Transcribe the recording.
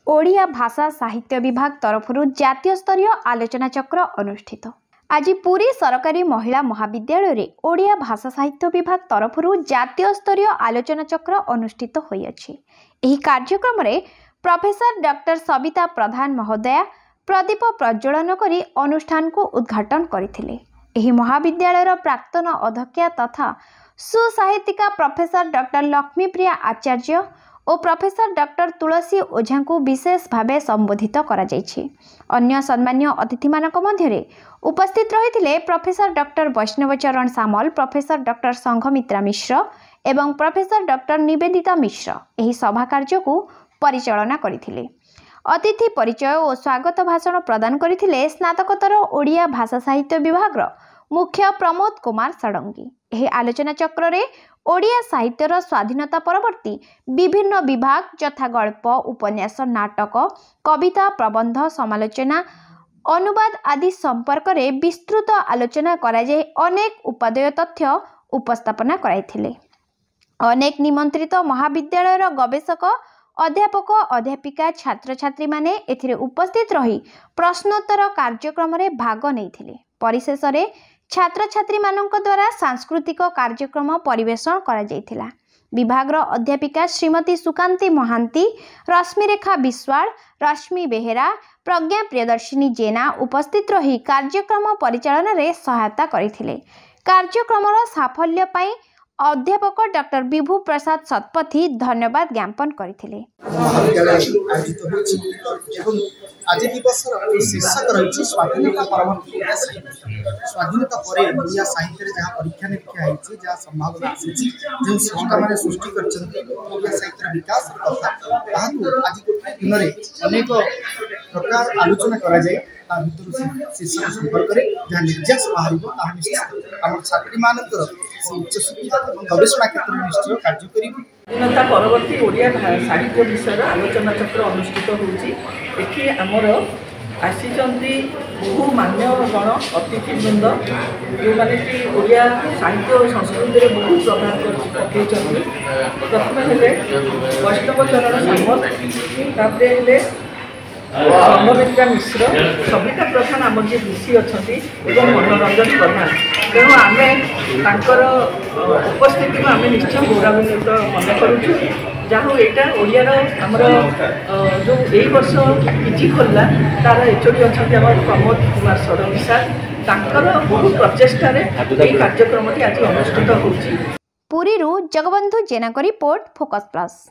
ओडिया भाषा साहित्य विभाग तरफ जातीय स्तरीय आलोचना चक्र अनुष्ठित। आज पुरी सरकारी महिला महाविद्यालय रे ओडिया भाषा साहित्य विभाग तरफ जातीय स्तरीय आलोचना चक्र अनुष्ठित होइअछि। एही कार्यक्रम रे प्रोफेसर डॉक्टर सविता प्रधान महोदया प्रदीप प्रज्वलन करी अनुष्ठान को उद्घाटन करथिले। एही महाविद्यालय प्राक्तन अध्यक्षा तथा सुसाहित्यिका प्रोफेसर डॉक्टर लक्ष्मीप्रिया आचार्य और प्रोफेसर डॉक्टर तुलसी ओझा को विशेष भावे संबोधित करा जायछि। अन्य सम्मान्य अतिथि मानक मध्यरे उपस्थित रहिथिले प्रोफेसर डॉक्टर वैष्णव चरण सामल, प्रोफेसर डॉक्टर संघमित्रा मिश्र एवं प्रोफेसर डॉक्टर निवेदिता मिश्र एही सभा कार्य को परिचालना करथिले। अतिथि परिचय और स्वागत भाषण प्रदान करथिले स्नातकोत्तर ओडिया भाषा साहित्य विभाग मुख्य प्रमोद कुमार षडंगी। एही आलोचना चक्र रे ओडिया साहित्यर स्वाधीनता परवर्ती विभिन्न विभाग यथा गल्प, उपन्यास, नाटक, कविता, प्रबंध, समालोचना, अनुवाद आदि संपर्क रे विस्तृत आलोचना करा जाय अनेक उपादेय तथ्य उपस्थापना कराइथिले। अनेक निमंत्रित महाविद्यालयर गवेषक, अध्यापक, अध्यापिका, छात्र छात्री माने एथिरे उपस्थित रही प्रश्नोत्तर कार्यक्रम रे भाग नैथिले। परिशेष रे छात्र छात्री मानक द्वारा सांस्कृतिक कार्यक्रम परिवेषण करा जायथिला। विभागर अध्यापिका श्रीमती सुकांती महांती, रश्मिरेखा विश्वाल, रश्मि बेहेरा, प्रज्ञा प्रियदर्शिनी जेना उपस्थित रही कार्यक्रम परिचालन रे सहायता करथिले। कार्यक्रमर साफल्य पाई अध्यापक डॉक्टर विभू प्रसाद सतपथी धन्यवाद ज्ञापन करथिले। आज दिवसर शीर्षक रही स्वाधीनता परवर्ती ओडिया साहित्य। स्वाधीनता पर ओडिया साहित्य जहाँ परीक्षा निरीक्षा होती, जहाँ संभावना आसी, जो संस्था मैंने सृष्टि कर साहित्य विकास कथा आज गोटे दिन में अनेक प्रकार आलोचना कर शीर्षक संपर्क में जहाँ निर्यास बाहर निश्चित आम छात्री मान उच्च शिक्षा और गवेषणा क्षेत्र में निश्चय कार्य कर। स्वाधीनता परवर्ती ओडिया साहित्य विषय आलोचना चक्र अनुष्ठित होती। आमर आसी बहु मान्यगण अतिथिवृंद जो मैंने कि ओडिया साहित्य और संस्कृति में बहुत प्रभाव पकई। प्रथम हेले वैष्णव चरण सामल, तापरे संघमित्रा मिश्र, सविता प्रधान आम जी ऋषि अच्छा मनोरंजन प्रधान। तेणु आम उपस्थिति में आम निश्चय गौरवान्वित मन करुचु। जहाँ यहाँ ओडियार आमर जो यही वर्ष पीजी खोलला तार एचओडी अच्छा प्रमोद कुमार षडंगी सार, बहुत प्रचेषार कार्यक्रम आज अनुष्ठित होउछि। पुरीरू जगबंधु जेना को रिपोर्ट, फोकस प्लस।